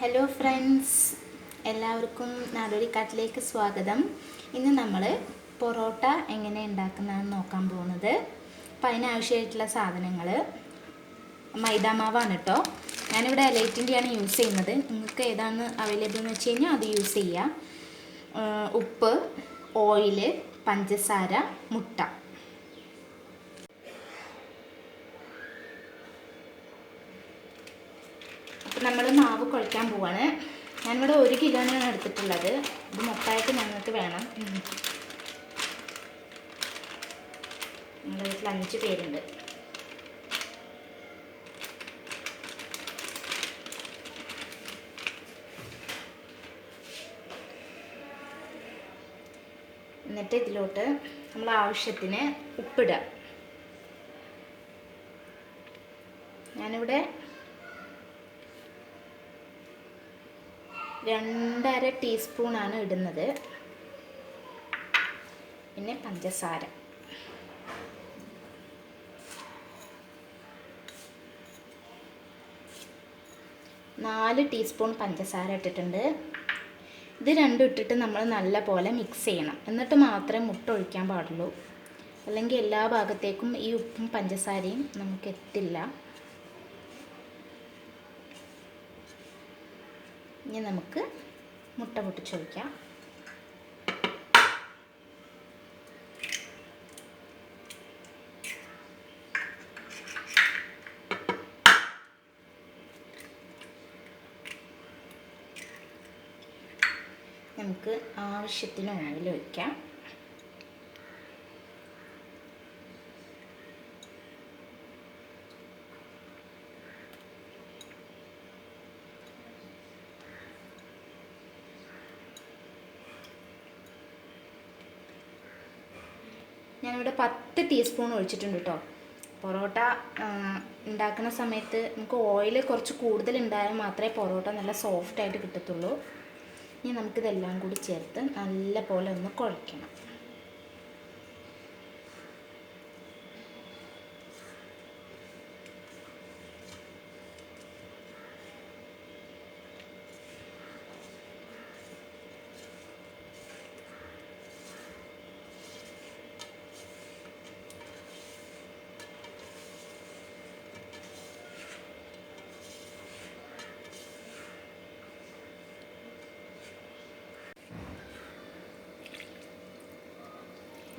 Hello friends, എല്ലാവർക്കും നാടോടിക്കാട്ടിലേക്ക് സ്വാഗതം. ഇന്ന് നമ്മൾ പൊറോട്ട എങ്ങനെ ഉണ്ടാക്കുന്നതെന്ന് നോക്കാൻ പോകുന്നത്. അപ്പോൾ അതിനാവശ്യമായിട്ടുള്ള സാധനങ്ങൾ മൈദാമാവാണ് കേട്ടോ. ഞാനിവിടെ എലൈറ്റിൻ്റെയാണ് യൂസ് ചെയ്യുന്നത്. നിങ്ങൾക്ക് ഏതാണ് അവൈലബിൾ എന്ന് വെച്ച് കഴിഞ്ഞാൽ അത് യൂസ് ചെയ്യുക. ഉപ്പ്, ഓയില്, പഞ്ചസാര, മുട്ട. അപ്പോൾ നമ്മൾ മാവ് കുഴയ്ക്കാൻ പോവാണ്. ഞാനിവിടെ 1 കിലോനാണ് എടുത്തിട്ടുള്ളത്. ഇത് മൊത്തമായിട്ട് ഞങ്ങൾക്ക് വേണം. ഞങ്ങളുടെ വീട്ടിൽ 5 പേരുണ്ട്. എന്നിട്ട് ഇതിലോട്ട് നമ്മൾ ആവശ്യത്തിന് ഉപ്പിടുക. ഞാനിവിടെ 2.5 ടീസ്പൂണാണ് ഇടുന്നത്. പിന്നെ പഞ്ചസാര, നാല് ടീസ്പൂൺ പഞ്ചസാര ഇട്ടിട്ടുണ്ട്. ഇത് രണ്ടും ഇട്ടിട്ട് നമ്മൾ നല്ല പോലെ മിക്സ് ചെയ്യണം. എന്നിട്ട് മാത്രമേ മുട്ട ഒഴിക്കാൻ പാടുള്ളൂ. അല്ലെങ്കിൽ എല്ലാ ഭാഗത്തേക്കും ഈ ഉപ്പും പഞ്ചസാരയും നമുക്ക് എത്തില്ല. ഇനി നമുക്ക് മുട്ട പൊട്ടിച്ചൊഴിക്കാം. നമുക്ക് ആവശ്യത്തിന് ഓയിൽ ഒഴിക്കാം. ഞാനിവിടെ 10 ടീസ്പൂൺ ഒഴിച്ചിട്ടുണ്ട് കേട്ടോ. പൊറോട്ട ഉണ്ടാക്കുന്ന സമയത്ത് നമുക്ക് ഓയിൽ കുറച്ച് കൂടുതൽ ഉണ്ടായാൽ മാത്രമേ പൊറോട്ട നല്ല സോഫ്റ്റായിട്ട് കിട്ടത്തുള്ളൂ. ഇനി നമുക്കിതെല്ലാം കൂടി ചേർത്ത് നല്ല പോലെ ഒന്ന് കുഴയ്ക്കണം.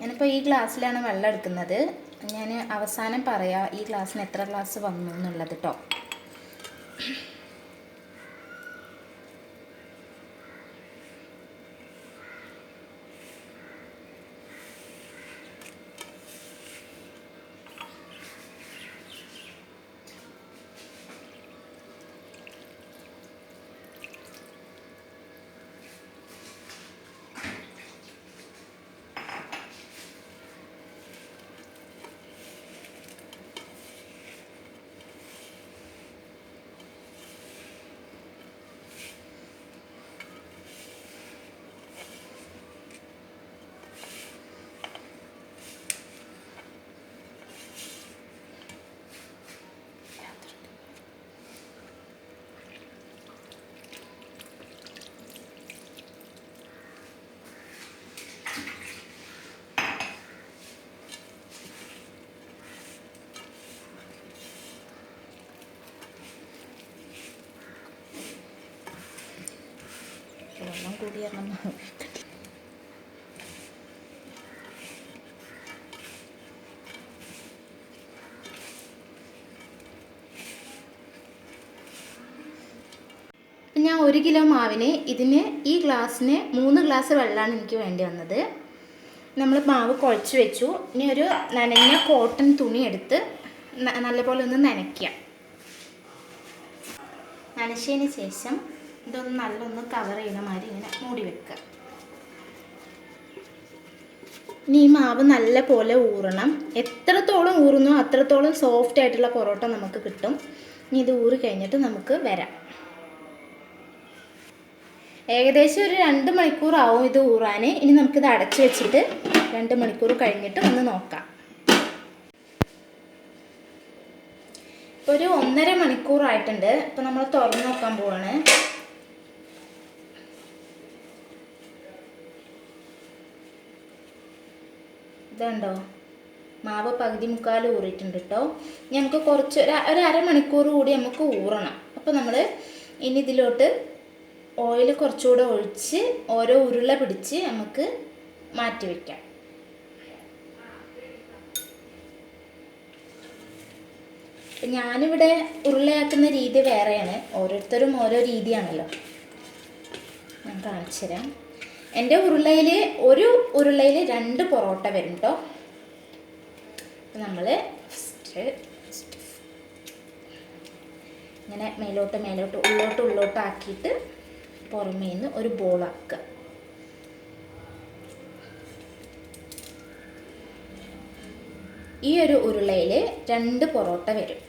ഞാനിപ്പോൾ ഈ ഗ്ലാസ്സിലാണ് വെള്ളം എടുക്കുന്നത്. ഞാൻ അവസാനം പറയാം ഈ ഗ്ലാസ്സിന് എത്ര ഗ്ലാസ് വന്നു എന്നുള്ളത് കേട്ടോ. വെള്ളം കൂടി ഇറങ്ങണം. ഞാൻ 1 കിലോ മാവിന് ഈ ഗ്ലാസ്സിന് 3 ഗ്ലാസ് വെള്ളമാണ് എനിക്ക് വേണ്ടി വന്നത്. നമ്മൾ മാവ് കുഴച്ച് വെച്ചു. ഇനി ഒരു നനഞ്ഞ കോട്ടൺ തുണി എടുത്ത് നല്ലപോലെ ഒന്ന് നനയ്ക്കുക. നനച്ചതിന് ശേഷം ഇതൊന്ന് നല്ലൊന്ന് കവർ ചെയ്യുന്ന മാതിരി ഇങ്ങനെ മൂടി വെക്കുക. ഇനി ഈ മാവ് നല്ല പോലെ ഊറണം. എത്രത്തോളം ഊറുന്നോ അത്രത്തോളം സോഫ്റ്റ് ആയിട്ടുള്ള പൊറോട്ട നമുക്ക് കിട്ടും. ഇനി ഇത് ഊറി കഴിഞ്ഞിട്ട് നമുക്ക് വരാം. ഏകദേശം ഒരു 2 മണിക്കൂർ ആവും ഇത് ഊറാൻ. ഇനി നമുക്കിത് അടച്ചു വെച്ചിട്ട് 2 മണിക്കൂർ കഴിഞ്ഞിട്ട് ഒന്ന് നോക്കാം. ഒരു 1.5 മണിക്കൂറായിട്ടുണ്ട്. ഇപ്പോൾ നമ്മൾ തുറന്ന് നോക്കാൻ പോവാണ്. ഇതുണ്ടോ, മാവ് പകുതി മുക്കാൽ ഊറിയിട്ടുണ്ട് കേട്ടോ. ഇനി നമുക്ക് കുറച്ച് ഒരു അരമണിക്കൂർ കൂടി നമുക്ക് ഊറണം. അപ്പോൾ നമ്മൾ ഇനി ഇതിലോട്ട് ഓയിൽ കുറച്ചുകൂടെ ഒഴിച്ച് ഓരോ ഉരുള പിടിച്ച് നമുക്ക് മാറ്റി വയ്ക്കാം. ഞാനിവിടെ ഉരുളയാക്കുന്ന രീതി വേറെയാണ്, ഓരോരുത്തരും ഓരോ രീതിയാണല്ലോ. ഞാൻ കാണിച്ചു തരാം. എൻ്റെ ഒരു ഉരുളയിൽ 2 പൊറോട്ട വരും കേട്ടോ. നമ്മൾ ഫസ്റ്റ് ഇങ്ങനെ മേലോട്ട് ഉള്ളോട്ട് ആക്കിയിട്ട് പുറമേ നിന്ന് ഒരു ബോളാക്കുക. ഈ ഒരു ഉരുളയിൽ 2 പൊറോട്ട വരും.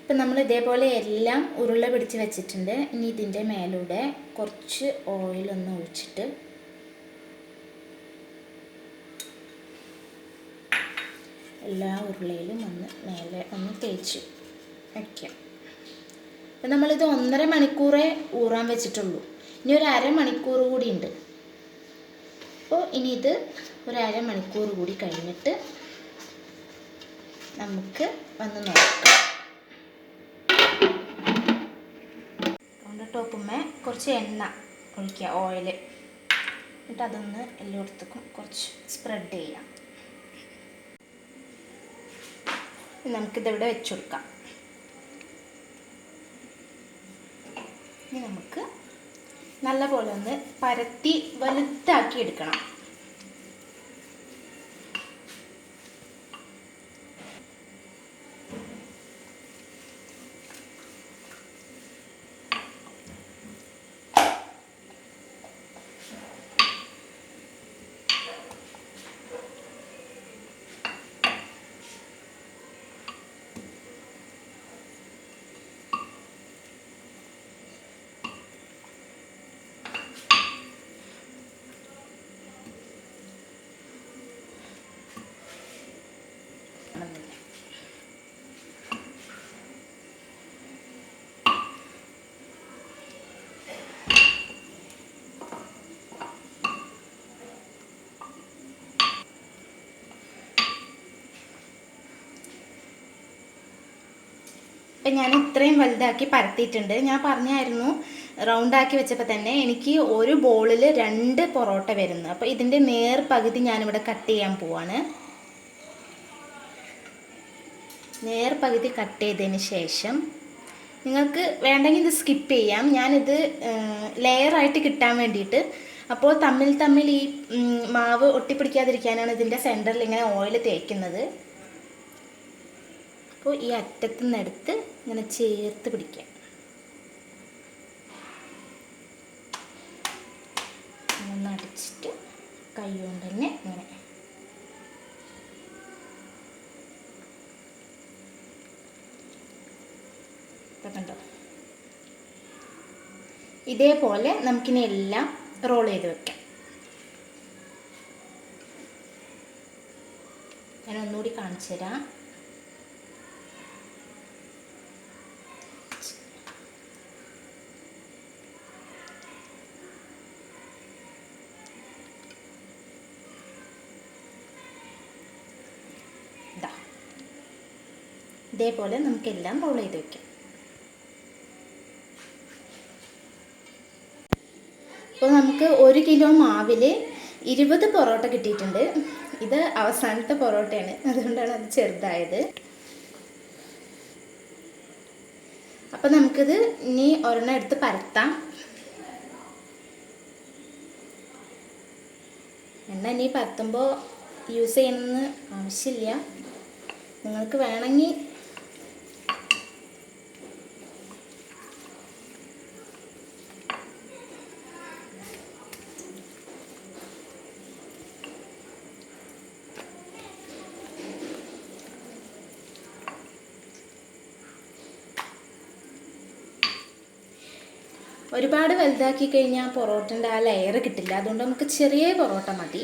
ഇപ്പം നമ്മൾ ഇതേപോലെ എല്ലാം ഉരുള പിടിച്ച് വെച്ചിട്ടുണ്ട്. ഇനി ഇതിൻ്റെ മേലൂടെ കുറച്ച് ഓയിലൊന്ന് ഒഴിച്ചിട്ട് എല്ലാ ഉരുളയിലും മേലെ ഒന്ന് തേച്ച് വയ്ക്കാം. അപ്പം നമ്മളിത് 1.5 മണിക്കൂറേ ഊറാൻ വെച്ചിട്ടുള്ളൂ. ഇനി ഒരു അരമണിക്കൂർ കൂടി ഉണ്ട്. അപ്പോൾ ഇനി ഇത് ഒരു അരമണിക്കൂർ കൂടി കഴിഞ്ഞിട്ട് നമുക്ക് വന്ന് നോക്കാം. ടോപ്പുമ്മേ കുറച്ച് എണ്ണ ഒഴിക്കുക, ഓയിൽ, എന്നിട്ട് അതൊന്ന് എല്ലായിടത്തേക്കും കുറച്ച് സ്പ്രെഡ് ചെയ്യാം. നമുക്കിതിവിടെ വെച്ച് കൊടുക്കാം. ഇനി നമുക്ക് നല്ലപോലെ ഒന്ന് പരത്തി വലുതാക്കി എടുക്കണം. ഇപ്പം ഞാൻ ഇത്രയും വലുതാക്കി പരത്തിയിട്ടുണ്ട്. ഞാൻ പറഞ്ഞായിരുന്നു റൗണ്ടാക്കി വെച്ചപ്പോൾ തന്നെ എനിക്ക് ഒരു ബോളിൽ 2 പൊറോട്ട വരുന്നു. അപ്പോൾ ഇതിൻ്റെ നേർ പകുതി ഞാനിവിടെ കട്ട് ചെയ്യാൻ പോവാണ്. നേർ പകുതി കട്ട് ചെയ്തതിന് ശേഷം നിങ്ങൾക്ക് വേണ്ടെങ്കിൽ ഇത് സ്കിപ്പ് ചെയ്യാം. ഞാനിത് ലെയറായിട്ട് കിട്ടാൻ വേണ്ടിയിട്ട്, അപ്പോൾ തമ്മിൽ ഈ മാവ് ഒട്ടിപ്പിടിക്കാതിരിക്കാനാണ് ഇതിൻ്റെ സെൻറ്ററിൽ ഇങ്ങനെ ഓയിൽ തേക്കുന്നത്. അപ്പോൾ ഈ അറ്റത്തു നിന്നെടുത്ത് ഇങ്ങനെ ചേർത്ത് പിടിക്കാം. ഒന്ന് അടിച്ചിട്ട് കൈ കൊണ്ട് തന്നെ ഇങ്ങനെ കണ്ടോ. ഇതേപോലെ നമുക്കിനി എല്ലാം റോൾ ചെയ്ത് വെക്കാം. ഞാൻ ഒന്നുകൂടി കാണിച്ചു തരാം. ഇതേപോലെ നമുക്കെല്ലാം റോൾ ചെയ്ത് വെക്കാം. അപ്പോൾ നമുക്ക് 1 കിലോ മാവിൽ 20 പൊറോട്ട കിട്ടിയിട്ടുണ്ട്. ഇത് അവസാനത്തെ പൊറോട്ടയാണ്, അതുകൊണ്ടാണ് അത് ചെറുതായത്. അപ്പോൾ നമുക്കിത് ഇനി ഒരെണ്ണം എടുത്ത് പരത്താം. എണ്ണ ഇനി പരത്തുമ്പോൾ യൂസ് ചെയ്യണമെന്ന് ആവശ്യമില്ല. നിങ്ങൾക്ക് വേണമെങ്കിൽ ഒരുപാട് വലുതാക്കി കഴിഞ്ഞാൽ പൊറോട്ടൻ്റെ ആ ലെയർ കിട്ടില്ല. അതുകൊണ്ട് നമുക്ക് ചെറിയ പൊറോട്ട മതി.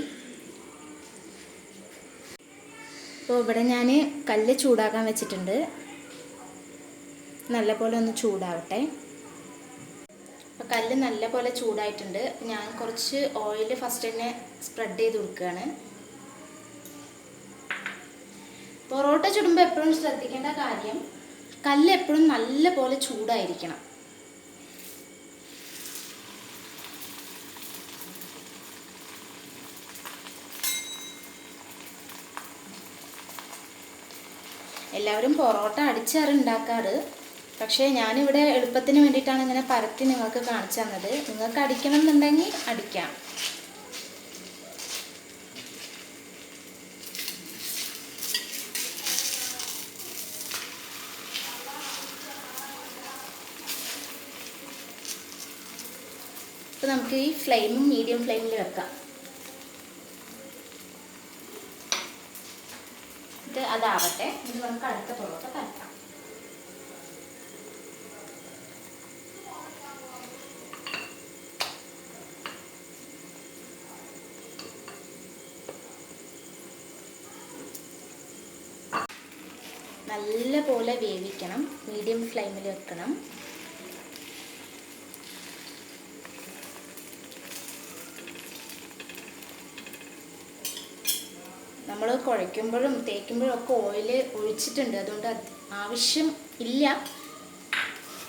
അപ്പോൾ ഇവിടെ ഞാൻ കല്ല് ചൂടാക്കാൻ വെച്ചിട്ടുണ്ട്. നല്ലപോലെ ഒന്ന് ചൂടാവട്ടെ. അപ്പോൾ കല്ല് നല്ലപോലെ ചൂടായിട്ടുണ്ട്. ഞാൻ കുറച്ച് ഓയിൽ ഫസ്റ്റ് തന്നെ സ്പ്രെഡ് ചെയ്ത് കൊടുക്കുകയാണ്. പൊറോട്ട ചുടുമ്പോൾ എപ്പോഴും ശ്രദ്ധിക്കേണ്ട കാര്യം, കല്ല് എപ്പോഴും നല്ലപോലെ ചൂടായിരിക്കണം. എല്ലാവരും പൊറോട്ട അടിച്ചാറ് ഉണ്ടാക്കാറ്. പക്ഷേ ഞാനിവിടെ എളുപ്പത്തിന് വേണ്ടിയിട്ടാണ് ഇങ്ങനെ പരത്തി നിങ്ങൾക്ക് കാണിച്ചു തന്നത്. നിങ്ങൾക്ക് അടിക്കണം എന്നുണ്ടെങ്കിൽ അടിക്കാം. അപ്പോൾ നമുക്ക് ഈ ഫ്ലെയിമും മീഡിയം ഫ്ലെയിമിൽ വെക്കാം. ഇത് അതാവട്ടെ. ഇത് നമുക്ക് അടുത്ത പൊറോട്ട പരത്താം. നല്ല പോലെ വേവിക്കണം. മീഡിയം ഫ്ലെയിമിൽ വെക്കണം. നമ്മൾ കുഴയ്ക്കുമ്പോഴും തേക്കുമ്പോഴും ഒക്കെ ഓയിൽ ഒഴിച്ചിട്ടുണ്ട്. അതുകൊണ്ട് ആവശ്യം ഇല്ല.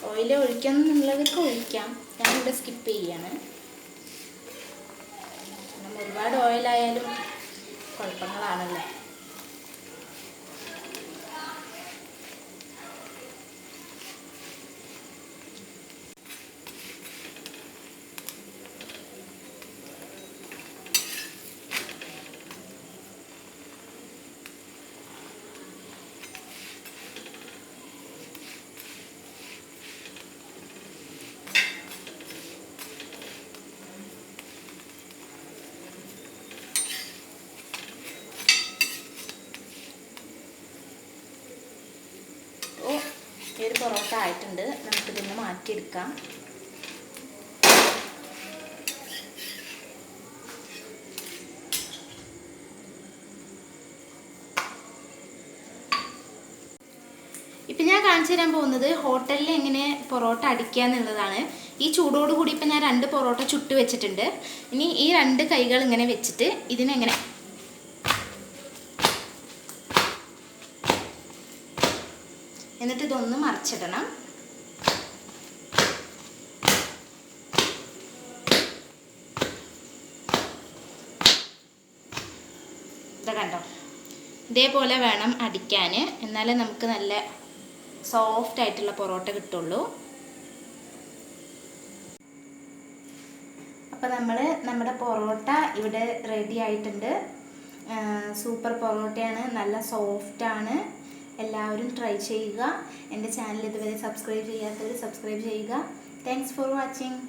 ഓയിൽ ഒഴിക്കണം എന്നുള്ളവർക്ക് ഒഴിക്കാം. ഞാനിവിടെ സ്കിപ്പ് ചെയ്യാണ്. കാരണം ഒരുപാട് ഓയിലായാലും കുഴപ്പങ്ങളാണല്ലോ. ഈ ഒരു പൊറോട്ട ആയിട്ടുണ്ട്. നമുക്കിതൊന്ന് മാറ്റിയെടുക്കാം. ഇപ്പം ഞാൻ കാണിച്ചു തരാൻ പോകുന്നത് ഹോട്ടലിൽ എങ്ങനെ പൊറോട്ട അടിക്കുക എന്നുള്ളതാണ്. ഈ ചൂടോടുകൂടി ഇപ്പം ഞാൻ 2 പൊറോട്ട ചുട്ട് വെച്ചിട്ടുണ്ട്. ഇനി ഈ 2 കൈകൾ ഇങ്ങനെ വെച്ചിട്ട് ഇതിനെങ്ങനെ എന്നിട്ട് ഇതൊന്ന് മറിച്ചിടണം. ഇത് കണ്ടോ, ഇതേപോലെ വേണം അടിക്കാൻ, എന്നാലേ നമുക്ക് നല്ല സോഫ്റ്റ് ആയിട്ടുള്ള പൊറോട്ട കിട്ടുള്ളൂ. അപ്പോൾ നമ്മുടെ പൊറോട്ട ഇവിടെ റെഡി ആയിട്ടുണ്ട്. സൂപ്പർ പൊറോട്ടയാണ്, നല്ല സോഫ്റ്റാണ്. എല്ലാവരും ട്രൈ ചെയ്യുക. എൻ്റെ ചാനൽ ഇതുവരെ സബ്സ്ക്രൈബ് ചെയ്യാത്തവർ സബ്സ്ക്രൈബ് ചെയ്യുക. Thanks for watching.